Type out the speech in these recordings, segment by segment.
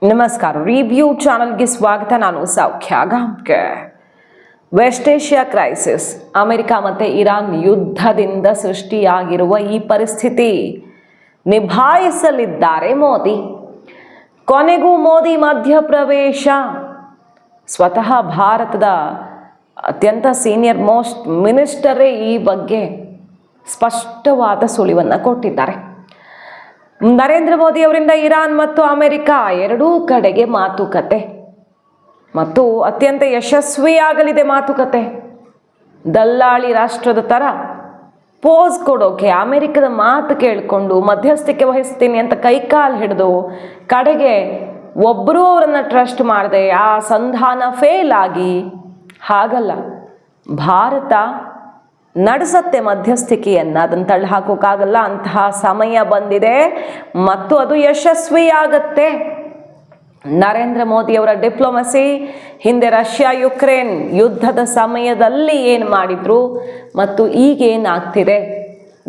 ನಮಸ್ಕಾರ. ರಿವ್ಯೂ ಚಾನಲ್ಗೆ ಸ್ವಾಗತ. ನಾನು ಸೌಖ್ಯ ಗಾಂಬ್ಕೆ. ವೆಸ್ಟ್ ಏಷ್ಯಾ ಕ್ರೈಸಿಸ್, ಅಮೆರಿಕ ಮತ್ತು ಇರಾನ್ ಯುದ್ಧದಿಂದ ಸೃಷ್ಟಿಯಾಗಿರುವ ಈ ಪರಿಸ್ಥಿತಿ ನಿಭಾಯಿಸಲಿದ್ದಾರೆ ಮೋದಿ. ಕೊನೆಗೂ ಮೋದಿ ಮಧ್ಯಪ್ರವೇಶ. ಸ್ವತಃ ಭಾರತದ ಅತ್ಯಂತ ಸೀನಿಯರ್ ಮೋಸ್ಟ್ ಮಿನಿಸ್ಟರೇ ಈ ಬಗ್ಗೆ ಸ್ಪಷ್ಟವಾದ ಸುಳಿವನ್ನು ಕೊಟ್ಟಿದ್ದಾರೆ. ನರೇಂದ್ರ ಮೋದಿ ಅವರಿಂದ ಇರಾನ್ ಮತ್ತು ಅಮೆರಿಕ ಎರಡೂ ಕಡೆಗೆ ಮಾತುಕತೆ ಮತ್ತು ಅತ್ಯಂತ ಯಶಸ್ವಿಯಾಗಲಿದೆ ಮಾತುಕತೆ. ದಲ್ಲಾಳಿ ರಾಷ್ಟ್ರದ ಥರ ಪೋಸ್ ಕೊಡೋಕೆ ಅಮೆರಿಕದ ಮಾತು ಕೇಳಿಕೊಂಡು ಮಧ್ಯಸ್ಥಿಕೆ ವಹಿಸ್ತೀನಿ ಅಂತ ಕೈಕಾಲು ಹಿಡಿದು ಕಡೆಗೆ ಒಬ್ಬರೂ ಅವರನ್ನು ಟ್ರಸ್ಟ್ ಮಾಡದೆ ಆ ಸಂಧಾನ ಫೇಲ್ ಆಗಿ, ಹಾಗಲ್ಲ, ಭಾರತ ನಡೆಸತ್ತೆ ಮಧ್ಯಸ್ಥಿಕೆಯನ್ನು, ಅದನ್ನು ತಳ್ಳಿ ಹಾಕೋಕ್ಕಾಗಲ್ಲ, ಅಂತಹ ಸಮಯ ಬಂದಿದೆ ಮತ್ತು ಅದು ಯಶಸ್ವಿಯಾಗತ್ತೆ. ನರೇಂದ್ರ ಮೋದಿಯವರ ಡಿಪ್ಲೊಮಸಿ ಹಿಂದೆ ರಷ್ಯಾ ಯುಕ್ರೇನ್ ಯುದ್ಧದ ಸಮಯದಲ್ಲಿ ಏನು ಮಾಡಿದ್ರು ಮತ್ತು ಈಗೇನಾಗ್ತಿದೆ,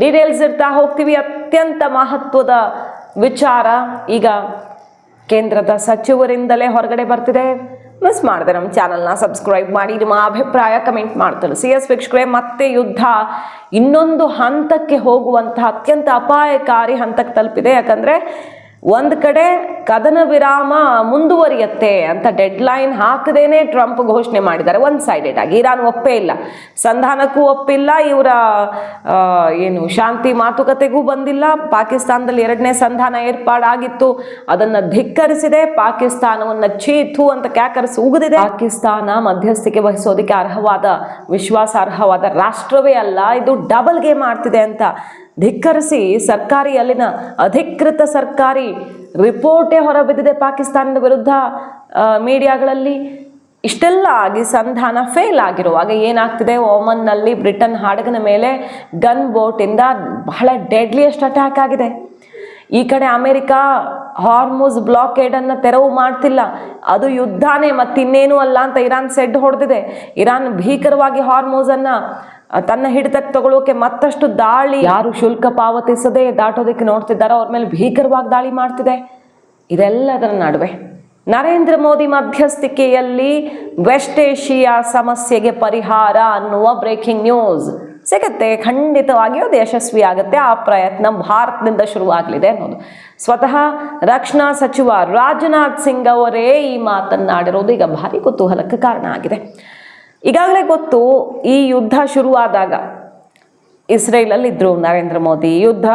ಡೀಟೇಲ್ಸ್ ಇರ್ತಾ ಹೋಗ್ತೀವಿ. ಅತ್ಯಂತ ಮಹತ್ವದ ವಿಚಾರ ಈಗ ಕೇಂದ್ರದ ಸಚಿವರಿಂದಲೇ ಹೊರಗಡೆ ಬರ್ತಿದೆ. ಮಿಸ್ ಮಾಡಿದೆ ನಮ್ಮ ಚಾನಲ್ನ ಸಬ್ಸ್ಕ್ರೈಬ್ ಮಾಡಿ, ನಿಮ್ಮ ಅಭಿಪ್ರಾಯ ಕಮೆಂಟ್ ಮಾಡ್ತಾರೆ. CS ವೀಕ್ಷಕರೇ, ಮತ್ತೆ ಯುದ್ಧ ಇನ್ನೊಂದು ಹಂತಕ್ಕೆ ಹೋಗುವಂತಹ ಅತ್ಯಂತ ಅಪಾಯಕಾರಿ ಹಂತಕ್ಕೆ ತಲುಪಿದೆ. ಯಾಕಂದರೆ ಒಂದು ಕಡೆ ಕದನ ವಿರಾಮ ಮುಂದುವರಿಯುತ್ತೆ ಅಂತ ಡೆಡ್ಲೈನ್ ಹಾಕದೇನೆ ಟ್ರಂಪ್ ಘೋಷಣೆ ಮಾಡಿದ್ದಾರೆ. ಒನ್ ಸೈಡೆಡ್ ಆಗಿ ಇರಾನ್ ಒಪ್ಪೇ ಇಲ್ಲ, ಸಂಧಾನಕ್ಕೂ ಒಪ್ಪಿಲ್ಲ, ಇವರ ಶಾಂತಿ ಮಾತುಕತೆಗೂ ಬಂದಿಲ್ಲ. ಪಾಕಿಸ್ತಾನದಲ್ಲಿ ಎರಡನೇ ಸಂಧಾನ ಏರ್ಪಾಡಾಗಿತ್ತು, ಅದನ್ನು ಧಿಕ್ಕರಿಸಿದೆ. ಪಾಕಿಸ್ತಾನವನ್ನು ಚೀತು ಅಂತ ಕ್ಯಾಕರಿಸಿ ಉಗಿದಿದೆ. ಪಾಕಿಸ್ತಾನ ಮಧ್ಯಸ್ಥಿಕೆ ವಹಿಸೋದಕ್ಕೆ ಅರ್ಹವಾದ, ವಿಶ್ವಾಸಾರ್ಹವಾದ ರಾಷ್ಟ್ರವೇ ಅಲ್ಲ, ಇದು ಡಬಲ್ ಗೇಮ್ ಆಡ್ತಿದೆ ಅಂತ ಧಿಕ್ಕರಿಸಿ ಸರ್ಕಾರಿ, ಅಲ್ಲಿನ ಅಧಿಕೃತ ಸರ್ಕಾರಿ ರಿಪೋರ್ಟೇ ಹೊರಬಿದ್ದಿದೆ ಪಾಕಿಸ್ತಾನದ ವಿರುದ್ಧ ಮೀಡಿಯಾಗಳಲ್ಲಿ. ಇಷ್ಟೆಲ್ಲ ಆಗಿ ಸಂಧಾನ ಫೇಲ್ ಆಗಿರುವಾಗ ಏನಾಗ್ತಿದೆ, ಓಮನ್ನಲ್ಲಿ ಬ್ರಿಟನ್ ಹಡಗಿನ ಮೇಲೆ ಗನ್ ಬೋಟಿಂದ ಬಹಳ ಡೆಡ್ಲಿಯೆಸ್ಟ್ ಅಟ್ಯಾಕ್ ಆಗಿದೆ. ಈ ಕಡೆ ಅಮೆರಿಕ ಹಾರ್ಮುಜ್ ಬ್ಲಾಕೇಡನ್ನು ತೆರವು ಮಾಡ್ತಿಲ್ಲ, ಅದು ಯುದ್ಧನೇ ಮತ್ತಿನ್ನೇನೂ ಅಲ್ಲ ಅಂತ ಇರಾನ್ ಸೆಡ್ ಹೊಡೆದಿದೆ. ಇರಾನ್ ಭೀಕರವಾಗಿ ಹಾರ್ಮುಜನ್ನು ತನ್ನ ಹಿಡಿತಕ್ಕೆ ತಗೊಳ್ಳೋಕೆ ಮತ್ತಷ್ಟು ದಾಳಿ, ಯಾರು ಶುಲ್ಕ ಪಾವತಿಸದೆ ದಾಟೋದಕ್ಕೆ ನೋಡ್ತಿದ್ದಾರೋ ಅವ್ರ ಮೇಲೆ ಭೀಕರವಾಗಿ ದಾಳಿ ಮಾಡ್ತಿದೆ. ಇದೆಲ್ಲದರ ನಡುವೆ ನರೇಂದ್ರ ಮೋದಿ ಮಧ್ಯಸ್ಥಿಕೆಯಲ್ಲಿ ವೆಸ್ಟ್ ಏಷಿಯಾ ಸಮಸ್ಯೆಗೆ ಪರಿಹಾರ ಅನ್ನುವ ಬ್ರೇಕಿಂಗ್ ನ್ಯೂಸ್ ಸಿಗುತ್ತೆ. ಖಂಡಿತವಾಗಿಯೂ ಅದು ಯಶಸ್ವಿ ಆಗುತ್ತೆ. ಆ ಪ್ರಯತ್ನ ಭಾರತದಿಂದ ಶುರುವಾಗಲಿದೆ ಅನ್ನೋದು ಸ್ವತಃ ರಕ್ಷಣಾ ಸಚಿವ ರಾಜನಾಥ್ ಸಿಂಗ್ ಅವರೇ ಈ ಮಾತನ್ನಾಡಿರೋದು ಈಗ ಭಾರಿ ಕುತೂಹಲಕ್ಕೆ ಕಾರಣ ಆಗಿದೆ. ಈಗಾಗಲೇ ಗೊತ್ತು, ಈ ಯುದ್ಧ ಶುರುವಾದಾಗ ಇಸ್ರೇಲಲ್ಲಿದ್ದರು ನರೇಂದ್ರ ಮೋದಿ, ಯುದ್ಧ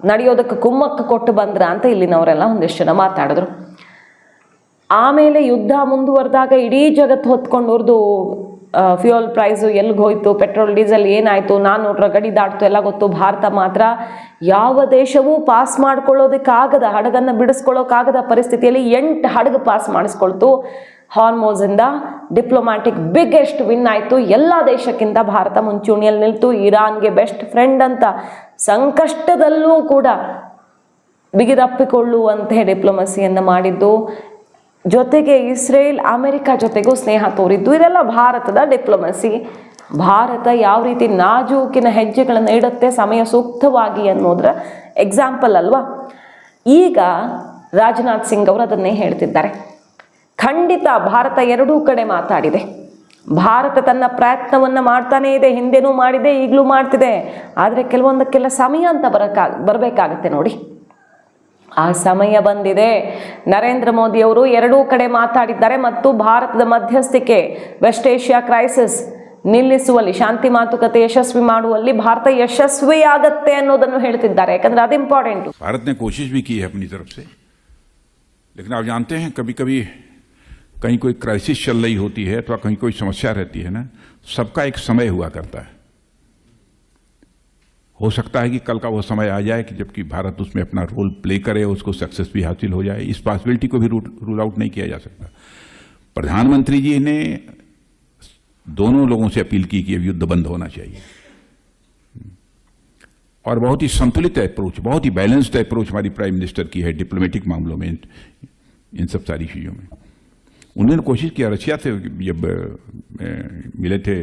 ನಡೆಯೋದಕ್ಕೆ ಕುಮ್ಮಕ್ಕು ಕೊಟ್ಟು ಬಂದ್ರ ಅಂತ ಇಲ್ಲಿನವರೆಲ್ಲ ಒಂದಿಷ್ಟು ಜನ ಮಾತಾಡಿದ್ರು. ಆಮೇಲೆ ಯುದ್ಧ ಮುಂದುವರೆದಾಗ ಇಡೀ ಜಗತ್ತು ಹೊತ್ಕೊಂಡವ್ರದ್ದು ಫ್ಯೂಯಲ್ ಪ್ರೈಸು ಎಲ್ಲಿಗೆ ಹೋಯ್ತು, ಪೆಟ್ರೋಲ್ ಡೀಸೆಲ್ ಏನಾಯಿತು, 400 ಗಡಿ ದಾಟ್ತು ಎಲ್ಲ ಗೊತ್ತು. ಭಾರತ ಮಾತ್ರ ಯಾವ ದೇಶವೂ ಪಾಸ್ ಮಾಡ್ಕೊಳ್ಳೋದಕ್ಕಾಗದ, ಹಡಗನ್ನು ಬಿಡಿಸ್ಕೊಳ್ಳೋಕ್ಕಾಗದ ಪರಿಸ್ಥಿತಿಯಲ್ಲಿ 8 ಹಡಗು ಪಾಸ್ ಮಾಡಿಸ್ಕೊಳ್ತು. ಹಾರ್ಮೋಜಿಂದ ಡಿಪ್ಲೊಮ್ಯಾಟಿಕ್ ಬಿಗ್ಗೆಸ್ಟ್ ವಿನ್ ಆಯಿತು. ಎಲ್ಲ ದೇಶಕ್ಕಿಂತ ಭಾರತ ಮುಂಚೂಣಿಯಲ್ಲಿ ನಿಲ್ತು. ಇರಾನ್ಗೆ ಬೆಸ್ಟ್ ಫ್ರೆಂಡ್ ಅಂತ ಸಂಕಷ್ಟದಲ್ಲೂ ಕೂಡ ಬಿಗಿದಪ್ಪಿಕೊಳ್ಳುವಂತೆ ಡಿಪ್ಲೊಮಸಿಯನ್ನು ಮಾಡಿದ್ದು, ಜೊತೆಗೆ ಇಸ್ರೇಲ್ ಅಮೆರಿಕ ಜೊತೆಗೂ ಸ್ನೇಹ ತೋರಿದ್ದು. ಇದೆಲ್ಲ ಭಾರತದ ಡಿಪ್ಲೊಮಸಿ. ಭಾರತ ಯಾವ ರೀತಿ ನಾಜೂಕಿನ ಹೆಜ್ಜೆಗಳನ್ನು ಇಡುತ್ತೆ ಸಮಯ ಸೂಕ್ತವಾಗಿ ಅನ್ನೋದ್ರ ಎಕ್ಸಾಂಪಲ್ ಅಲ್ವಾ. ಈಗ ರಾಜನಾಥ್ ಸಿಂಗ್ ಅವರು ಅದನ್ನೇ ಹೇಳ್ತಿದ್ದಾರೆ. ಖಂಡಿತ ಭಾರತ ಎರಡೂ ಕಡೆ ಮಾತಾಡಿದೆ. ಭಾರತ ತನ್ನ ಪ್ರಯತ್ನವನ್ನು ಮಾಡ್ತಾನೇ ಇದೆ, ಹಿಂದೆನೂ ಮಾಡಿದೆ, ಈಗಲೂ ಮಾಡ್ತಿದೆ. ಆದರೆ ಕೆಲವೊಂದಕ್ಕೆಲ್ಲ ಸಮಯ ಅಂತ ಬರಬೇಕಾಗತ್ತೆ ನೋಡಿ. ಆ ಸಮಯ ಬಂದಿದೆ. ನರೇಂದ್ರ ಮೋದಿ ಅವರು ಎರಡೂ ಕಡೆ ಮಾತಾಡಿದ್ದಾರೆ ಮತ್ತು ಭಾರತದ ಮಧ್ಯಸ್ಥಿಕೆ, ವೆಸ್ಟ್ ಏಷ್ಯಾ ಕ್ರೈಸಿಸ್ ನಿಲ್ಲಿಸುವಲ್ಲಿ, ಶಾಂತಿ ಮಾತುಕತೆ ಯಶಸ್ವಿ ಮಾಡುವಲ್ಲಿ ಭಾರತ ಯಶಸ್ವಿಯಾಗತ್ತೆ ಅನ್ನೋದನ್ನು ಹೇಳ್ತಿದ್ದಾರೆ. ಯಾಕಂದ್ರೆ ಅದು ಇಂಪಾರ್ಟೆಂಟ್. भारत ने कोशिश भी की है अपनी तरफ से, लेकिन आप जानते हैं कभी कभी कहीं कोई क्राइसिस चल रही होती है तो कहीं कोई समस्या रहती है ना, सबका एक समय हुआ करता है. हो सकता है कि कल का वो समय आ जाए कि जबकि भारत उसमें अपना रोल प्ले करे, उसको सक्सेस भी हासिल हो जाए. इस पॉसिबिलिटी को भी रूल आउट नहीं किया जा सकता. प्रधानमंत्री जी ने दोनों लोगों से अपील की कि युद्ध बंद होना चाहिए और बहुत ही संतुलित अप्रोच, बहुत ही बैलेंस्ड अप्रोच हमारी प्राइम मिनिस्टर की है डिप्लोमेटिक मामलों में, इन सब सारी चीज़ों में. उन्होंने कोशिश किया, रशिया से जब मिले थे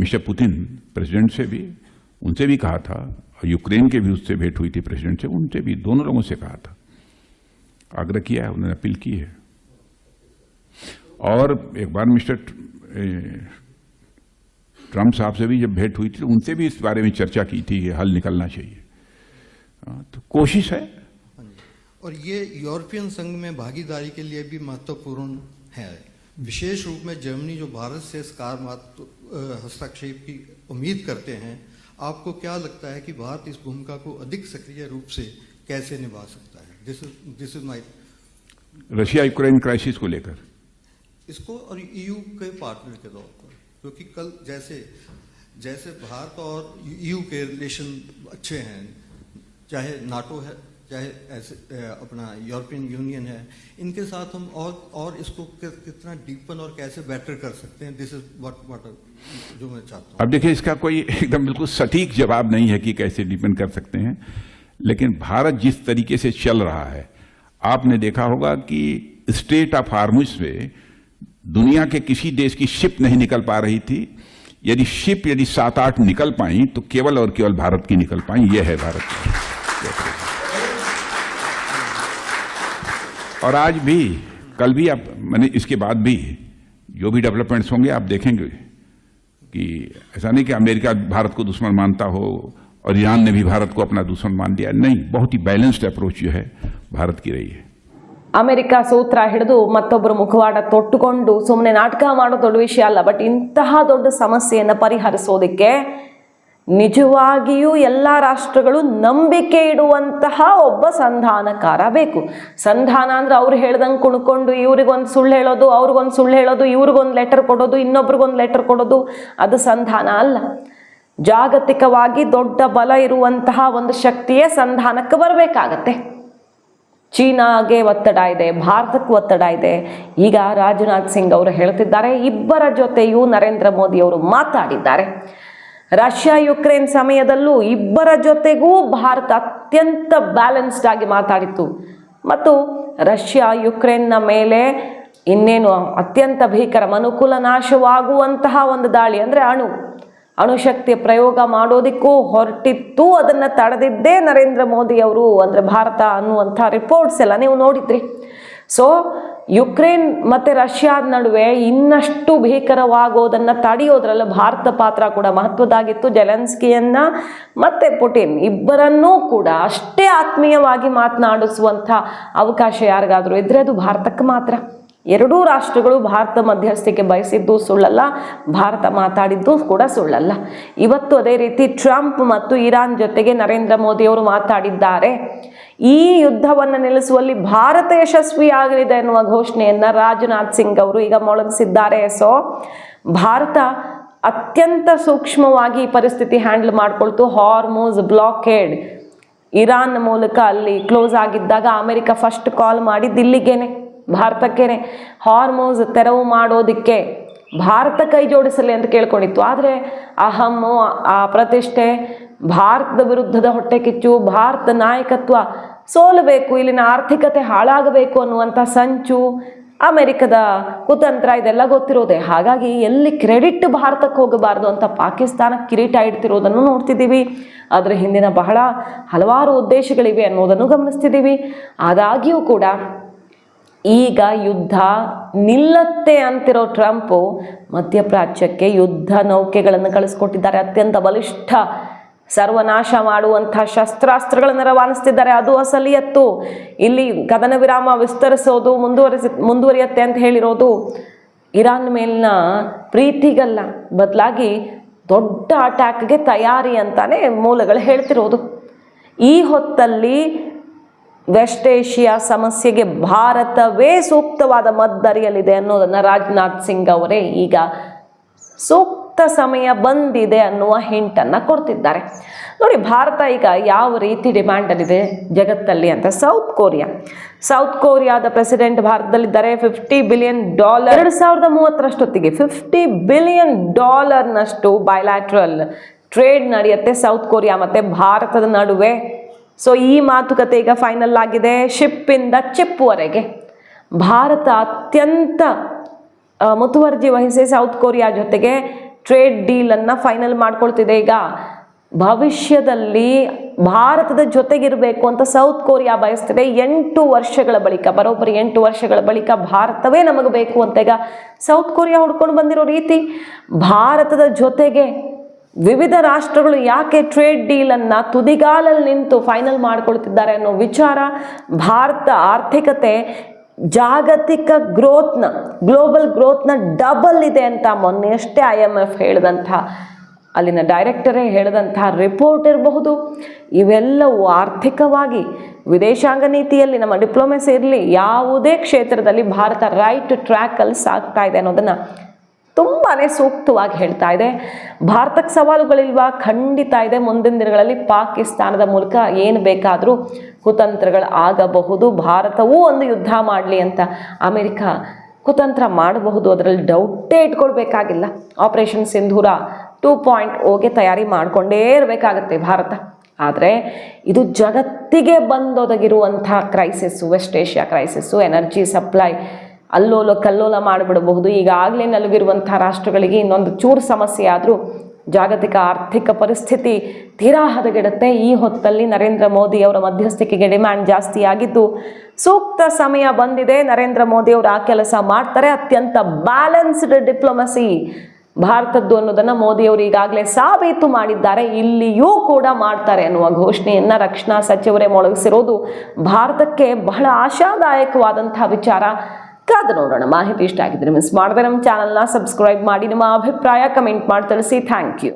मिस्टर पुतिन प्रेसिडेंट से भी, उनसे भी कहा था, और यूक्रेन के भी उससे भेंट हुई थी प्रेसिडेंट से, उनसे भी, दोनों लोगों से कहा था आग्रह किया है, उन्होंने अपील की है। और एक बार मिस्टर ट्रंप साहब से भी जब भेंट हुई थी तो उनसे भी इस बारे में चर्चा की थी कि हल निकलना चाहिए। तो कोशिश है। और ये यूरोपियन संघ में भागीदारी के लिए भी महत्वपूर्ण है। विशेष रूप में जर्मनी जो भारत से इस हस्तक्षेप की उम्मीद करते हैं, आपको क्या लगता है कि भारत इस भूमिका को अधिक सक्रिय रूप से कैसे निभा सकता है? This is my Russia Ukraine crisis को लेकर इसको और ईयू के पार्टनर के तौर पर, क्योंकि कल जैसे भारत और ईयू के रिलेशन अच्छे हैं, चाहे नाटो है चाहे ऐसे अपना यूरोपियन यूनियन है, इनके साथ हम और इसको कितना डीपन और कैसे बेटर कर सकते हैं, दिस इज व्हाट जो मैं चाहता हूँ। अब देखिए, इसका कोई एकदम बिल्कुल सटीक जवाब नहीं है कि कैसे डीपन कर सकते हैं, लेकिन भारत जिस तरीके से चल रहा है, आपने देखा होगा कि स्ट्रेट ऑफ हार्मुज में दुनिया के किसी देश की शिप नहीं निकल पा रही थी। यदि 7-8 निकल पाई तो केवल और केवल भारत की निकल पाई। यह है भारत की। और आज भी, कल भी, आप मैंने इसके बाद भी जो भी डेवलपमेंट्स होंगे आप देखेंगे कि ऐसा नहीं कि अमेरिका भारत को दुश्मन मानता हो और ईरान ने भी भारत को अपना दुश्मन मान लिया। नहीं, बहुत ही बैलेंस्ड अप्रोच जो है भारत की रही है। ಅಮೆರಿಕ ಸೂತ್ರ ಹಿಡಿದು ಮತ್ತೊಬ್ಬರು ಮುಖವಾಡ ತೊಟ್ಟುಕೊಂಡು ಸುಮ್ಮನೆ ನಾಟಕ ಮಾಡೋ ದೊಡ್ಡ ವಿಷಯ ಅಲ್ಲ. ಬಟ್ ಇಂತಹ ದೊಡ್ಡ ಸಮಸ್ಯೆಯನ್ನು ಪರಿಹರಿಸೋದಕ್ಕೆ ನಿಜವಾಗಿಯೂ ಎಲ್ಲ ರಾಷ್ಟ್ರಗಳು ನಂಬಿಕೆ ಇಡುವಂತಹ ಒಬ್ಬ ಸಂಧಾನಕಾರ ಬೇಕು. ಸಂಧಾನ ಅಂದ್ರೆ ಅವ್ರು ಹೇಳ್ದಂಗೆ ಕುಣ್ಕೊಂಡು ಇವ್ರಿಗೊಂದು ಸುಳ್ಳು ಹೇಳೋದು, ಅವ್ರಿಗೊಂದು ಸುಳ್ಳು ಹೇಳೋದು, ಇವ್ರಿಗೊಂದು ಲೆಟರ್ ಕೊಡೋದು, ಇನ್ನೊಬ್ರಿಗೊಂದು ಲೆಟರ್ ಕೊಡೋದು, ಅದು ಸಂಧಾನ ಅಲ್ಲ. ಜಾಗತಿಕವಾಗಿ ದೊಡ್ಡ ಬಲ ಇರುವಂತಹ ಒಂದು ಶಕ್ತಿಯೇ ಸಂಧಾನಕ್ಕೆ ಬರಬೇಕಾಗತ್ತೆ. ಚೀನಾಗೆ ಒತ್ತಡ ಇದೆ, ಭಾರತಕ್ಕೆ ಒತ್ತಡ ಇದೆ. ಈಗ ರಾಜನಾಥ್ ಸಿಂಗ್ ಅವರು ಹೇಳ್ತಿದ್ದಾರೆ, ಇಬ್ಬರ ಜೊತೆಯೂ ನರೇಂದ್ರ ಮೋದಿ ಅವರು ಮಾತಾಡಿದ್ದಾರೆ. ರಷ್ಯಾ ಯುಕ್ರೇನ್ ಸಮಯದಲ್ಲೂ ಇಬ್ಬರ ಜೊತೆಗೂ ಭಾರತ ಅತ್ಯಂತ ಬ್ಯಾಲೆನ್ಸ್ಡ್ ಆಗಿ ಮಾತಾಡಿತ್ತು. ಮತ್ತು ರಷ್ಯಾ ಯುಕ್ರೇನ್ನ ಮೇಲೆ ಇನ್ನೇನು ಅತ್ಯಂತ ಭೀಕರ ಮನುಕುಲ ನಾಶವಾಗುವಂತಹ ಒಂದು ದಾಳಿ ಅಂದರೆ ಅಣುಶಕ್ತಿಯ ಪ್ರಯೋಗ ಮಾಡೋದಕ್ಕೂ ಹೊರಟಿತ್ತು. ಅದನ್ನು ತಡೆದಿದ್ದೇ ನರೇಂದ್ರ ಮೋದಿ ಅವರು, ಅಂದರೆ ಭಾರತ ಅನ್ನುವಂಥ ರಿಪೋರ್ಟ್ಸ್ ಎಲ್ಲ ನೀವು ನೋಡಿದ್ರಿ. ಸೊ ಯುಕ್ರೇನ್ ಮತ್ತು ರಷ್ಯಾದ ನಡುವೆ ಇನ್ನಷ್ಟು ಭೀಕರವಾಗೋದನ್ನು ತಡೆಯೋದ್ರಲ್ಲಿ ಭಾರತ ಪಾತ್ರ ಕೂಡ ಮಹತ್ವದಾಗಿತ್ತು. ಜೆಲೆನ್ಸ್ಕಿಯನ್ನ ಮತ್ತು ಪುಟಿನ್ ಇಬ್ಬರನ್ನೂ ಕೂಡ ಅಷ್ಟೇ ಆತ್ಮೀಯವಾಗಿ ಮಾತನಾಡಿಸುವಂಥ ಅವಕಾಶ ಯಾರಿಗಾದರೂ ಇದ್ದರೆ ಅದು ಭಾರತಕ್ಕೆ ಮಾತ್ರ. ಎರಡೂ ರಾಷ್ಟ್ರಗಳು ಭಾರತ ಮಧ್ಯಸ್ಥಿಕೆ ಬಯಸಿದ್ದು ಸುಳ್ಳಲ್ಲ, ಭಾರತ ಮಾತಾಡಿದ್ದು ಕೂಡ ಸುಳ್ಳಲ್ಲ. ಇವತ್ತು ಅದೇ ರೀತಿ ಟ್ರಂಪ್ ಮತ್ತು ಇರಾನ್ ಜೊತೆಗೆ ನರೇಂದ್ರ ಮೋದಿಯವರು ಮಾತಾಡಿದ್ದಾರೆ. ಈ ಯುದ್ಧವನ್ನು ನಿಲ್ಲಿಸುವಲ್ಲಿ ಭಾರತ ಯಶಸ್ವಿಯಾಗಲಿದೆ ಎನ್ನುವ ಘೋಷಣೆಯನ್ನು ರಾಜನಾಥ್ ಸಿಂಗ್ ಅವರು ಈಗ ಮೊಳಗಿಸಿದ್ದಾರೆ. ಸೊ ಭಾರತ ಅತ್ಯಂತ ಸೂಕ್ಷ್ಮವಾಗಿ ಈ ಪರಿಸ್ಥಿತಿ ಹ್ಯಾಂಡಲ್ ಮಾಡಿಕೊಳ್ತು. ಹಾರ್ಮುಜ್ ಬ್ಲಾಕೇಡ್ ಇರಾನ್ ಮೂಲಕ ಅಲ್ಲಿ ಕ್ಲೋಸ್ ಆಗಿದ್ದಾಗ ಅಮೆರಿಕ ಫಸ್ಟ್ ಕಾಲ್ ಮಾಡಿದ್ದು ಇಲ್ಲಿಗೇನೆ, ಭಾರತಕ್ಕೇನೆ. ಹಾರ್ಮುಜ್ ತೆರವು ಮಾಡೋದಕ್ಕೆ ಭಾರತ ಕೈ ಜೋಡಿಸಲಿ ಅಂತ ಕೇಳ್ಕೊಂಡಿತ್ತು. ಆದರೆ ಅಹಮ್ಮು, ಆ ಪ್ರತಿಷ್ಠೆ, ಭಾರತದ ವಿರುದ್ಧದ ಹೊಟ್ಟೆ ಕಿಚ್ಚು, ಭಾರತ ನಾಯಕತ್ವ ಸೋಲಬೇಕು, ಇಲ್ಲಿನ ಆರ್ಥಿಕತೆ ಹಾಳಾಗಬೇಕು ಅನ್ನುವಂಥ ಸಂಚು, ಅಮೆರಿಕದ ಕುತಂತ್ರ ಇದೆಲ್ಲ ಗೊತ್ತಿರೋದೆ. ಹಾಗಾಗಿ ಎಲ್ಲಿ ಕ್ರೆಡಿಟ್ ಭಾರತಕ್ಕೆ ಹೋಗಬಾರ್ದು ಅಂತ ಪಾಕಿಸ್ತಾನ ಕಿರೀಟ ಇಡ್ತಿರೋದನ್ನು ನೋಡ್ತಿದ್ದೀವಿ. ಅದರ ಹಿಂದಿನ ಹಲವಾರು ಉದ್ದೇಶಗಳಿವೆ ಅನ್ನೋದನ್ನು ಗಮನಿಸ್ತಿದ್ದೀವಿ. ಆದಾಗ್ಯೂ ಕೂಡ ಈಗ ಯುದ್ಧ ನಿಲ್ಲತ್ತೆ ಅಂತಿರೋ ಟ್ರಂಪು ಮಧ್ಯಪ್ರಾಚ್ಯಕ್ಕೆ ಯುದ್ಧ ನೌಕೆಗಳನ್ನು ಕಳಿಸ್ಕೊಟ್ಟಿದ್ದಾರೆ. ಅತ್ಯಂತ ಬಲಿಷ್ಠ, ಸರ್ವನಾಶ ಮಾಡುವಂಥ ಶಸ್ತ್ರಾಸ್ತ್ರಗಳನ್ನು ರವಾನಿಸ್ತಿದ್ದಾರೆ. ಅದು ಅಸಲಿಯತ್ತು. ಇಲ್ಲಿ ಕದನ ವಿರಾಮ ವಿಸ್ತರಿಸೋದು ಮುಂದುವರಿಯುತ್ತೆ ಅಂತ ಹೇಳಿರೋದು ಇರಾನ್ ಮೇಲಿನ ಪ್ರೀತಿಗಲ್ಲ, ಬದಲಾಗಿ ದೊಡ್ಡ ಅಟ್ಯಾಕ್ಗೆ ತಯಾರಿ ಅಂತಾನೆ ಮೂಲಗಳು ಹೇಳ್ತಿರೋದು. ಈ ಹೊತ್ತಲ್ಲಿ ವೆಸ್ಟ್ ಏಷ್ಯಾ ಸಮಸ್ಯೆಗೆ ಭಾರತವೇ ಸೂಕ್ತವಾದ ಮದ್ದರಿಯಲಿದೆ ಅನ್ನೋದನ್ನು ರಾಜನಾಥ್ ಸಿಂಗ್ ಅವರೇ ಈಗ ಸೂಕ್ತ ಸಮಯ ಬಂದಿದೆ ಅನ್ನುವ ಹಿಂಟನ್ನು ಕೊಡ್ತಿದ್ದಾರೆ. ನೋಡಿ, ಭಾರತ ಈಗ ಯಾವ ರೀತಿ ಡಿಮ್ಯಾಂಡಲ್ಲಿದೆ ಜಗತ್ತಲ್ಲಿ ಅಂತ. ಸೌತ್ ಕೊರಿಯಾದ ಪ್ರೆಸಿಡೆಂಟ್ ಭಾರತದಲ್ಲಿದ್ದಾರೆ. $50 ಬಿಲಿಯನ್ 2030 $50 ಬಿಲಿಯನ್ ಬೈಲ್ಯಾಟ್ರಲ್ ಟ್ರೇಡ್ ನಡೆಯುತ್ತೆ ಸೌತ್ ಕೊರಿಯಾ ಮತ್ತು ಭಾರತದ ನಡುವೆ. ಸೊ ಈ ಮಾತುಕತೆ ಈಗ ಫೈನಲ್ ಆಗಿದೆ. ಶಿಪ್ಪಿಂದ ಚಿಪ್ವರೆಗೆ ಭಾರತ ಅತ್ಯಂತ ಮುತುವರ್ಜಿ ವಹಿಸಿ ಸೌತ್ ಕೊರಿಯಾ ಜೊತೆಗೆ ಟ್ರೇಡ್ ಡೀಲನ್ನು ಫೈನಲ್ ಮಾಡ್ಕೊಳ್ತಿದೆ. ಈಗ ಭವಿಷ್ಯದಲ್ಲಿ ಭಾರತದ ಜೊತೆಗಿರಬೇಕು ಅಂತ ಸೌತ್ ಕೊರಿಯಾ ಬಯಸ್ತಿದೆ. 8 ವರ್ಷಗಳ ಬಳಿಕ, ಬರೋಬ್ಬರಿ 8 ವರ್ಷಗಳ ಬಳಿಕ ಭಾರತವೇ ನಮಗೆ ಬೇಕು ಅಂತ ಈಗ ಸೌತ್ ಕೊರಿಯಾ ಹುಡ್ಕೊಂಡು ಬಂದಿರೋ ರೀತಿ ಭಾರತದ ಜೊತೆಗೆ ವಿವಿಧ ರಾಷ್ಟ್ರಗಳು ಯಾಕೆ ಟ್ರೇಡ್ ಡೀಲನ್ನು ತುದಿಗಾಲಲ್ಲಿ ನಿಂತು ಫೈನಲ್ ಮಾಡ್ಕೊಳ್ತಿದ್ದಾರೆ ಅನ್ನೋ ವಿಚಾರ, ಭಾರತ ಆರ್ಥಿಕತೆ ಜಾಗತಿಕ ಗ್ಲೋಬಲ್ ಗ್ರೋತ್ನ ಡಬಲ್ ಇದೆ ಅಂತ ಮೊನ್ನೆಯಷ್ಟೇ IMF ಹೇಳಿದಂಥ, ಅಲ್ಲಿನ ಡೈರೆಕ್ಟರೇ ಹೇಳಿದಂತಹ ರಿಪೋರ್ಟ್ ಇರಬಹುದು. ಇವೆಲ್ಲವೂ ಆರ್ಥಿಕವಾಗಿ, ವಿದೇಶಾಂಗ ನೀತಿಯಲ್ಲಿ, ನಮ್ಮ ಡಿಪ್ಲೊಮೆಸಿ ಇರಲಿ, ಯಾವುದೇ ಕ್ಷೇತ್ರದಲ್ಲಿ ಭಾರತ ರೈಟ್ ಟ್ರ್ಯಾಕಲ್ಲಿ ಸಾಗ್ತಾ ಇದೆ ಅನ್ನೋದನ್ನು ತುಂಬಾ ಸೂಕ್ತವಾಗಿ ಹೇಳ್ತಾ ಇದೆ. ಭಾರತಕ್ಕೆ ಸವಾಲುಗಳಿಲ್ವಾ? ಖಂಡಿತ ಇದೆ. ಮುಂದಿನ ದಿನಗಳಲ್ಲಿ ಪಾಕಿಸ್ತಾನದ ಮೂಲಕ ಏನು ಬೇಕಾದರೂ ಕುತಂತ್ರಗಳು ಆಗಬಹುದು. ಭಾರತವೂ ಒಂದು ಯುದ್ಧ ಮಾಡಲಿ ಅಂತ ಅಮೆರಿಕ ಕುತಂತ್ರ ಮಾಡಬಹುದು, ಅದರಲ್ಲಿ ಡೌಟೇ ಇಟ್ಕೊಳ್ಬೇಕಾಗಿಲ್ಲ. ಆಪರೇಷನ್ ಸಿಂಧೂರ 2.0ಗೆ ತಯಾರಿ ಮಾಡಿಕೊಂಡೇ ಇರಬೇಕಾಗತ್ತೆ ಭಾರತ. ಆದರೆ ಇದು ಜಗತ್ತಿಗೆ ಬಂದೊದಗಿರುವಂಥ crisis, West Asia crisis, energy supply ಅಲ್ಲೋಲ ಕಲ್ಲೋಲ ಮಾಡಿಬಿಡಬಹುದು. ಈಗಾಗಲೇ ನಲುಗಿರುವಂಥ ರಾಷ್ಟ್ರಗಳಿಗೆ ಇನ್ನೊಂದು ಚೂರು ಸಮಸ್ಯೆ ಆದರೂ ಜಾಗತಿಕ ಆರ್ಥಿಕ ಪರಿಸ್ಥಿತಿ ತೀರಾ ಹದಗೆಡುತ್ತೆ. ಈ ಹೊತ್ತಲ್ಲಿ ನರೇಂದ್ರ ಮೋದಿ ಅವರ ಮಧ್ಯಸ್ಥಿಕೆಗೆ ಡಿಮ್ಯಾಂಡ್ ಜಾಸ್ತಿ ಆಗಿದ್ದು, ಸೂಕ್ತ ಸಮಯ ಬಂದಿದೆ. ನರೇಂದ್ರ ಮೋದಿ ಅವರು ಆ ಕೆಲಸ ಮಾಡ್ತಾರೆ. ಅತ್ಯಂತ ಬ್ಯಾಲೆನ್ಸ್ಡ್ ಡಿಪ್ಲೊಮಸಿ ಭಾರತದ್ದು ಅನ್ನೋದನ್ನು ಮೋದಿಯವರು ಈಗಾಗಲೇ ಸಾಬೀತು ಮಾಡಿದ್ದಾರೆ. ಇಲ್ಲಿಯೂ ಕೂಡ ಮಾಡ್ತಾರೆ ಅನ್ನುವ ಘೋಷಣೆಯನ್ನು ರಕ್ಷಣಾ ಸಚಿವರೇ ಮೊಳಗಿಸಿರೋದು ಭಾರತಕ್ಕೆ ಬಹಳ ಆಶಾದಾಯಕವಾದಂಥ ವಿಚಾರ. ಕಾದು ನೋಡೋಣ. ಮಾಹಿತಿ ಇಷ್ಟ ಆಗಿದ್ರೆ ಮಿಸ್ ಮಾಡದೆ ನಮ್ಮ ಚಾನಲ್ನ ಸಬ್ಸ್ಕ್ರೈಬ್ ಮಾಡಿ, ನಿಮ್ಮ ಅಭಿಪ್ರಾಯ ಕಮೆಂಟ್ ಮಾಡಿ ತಿಳಿಸಿ. Thank you.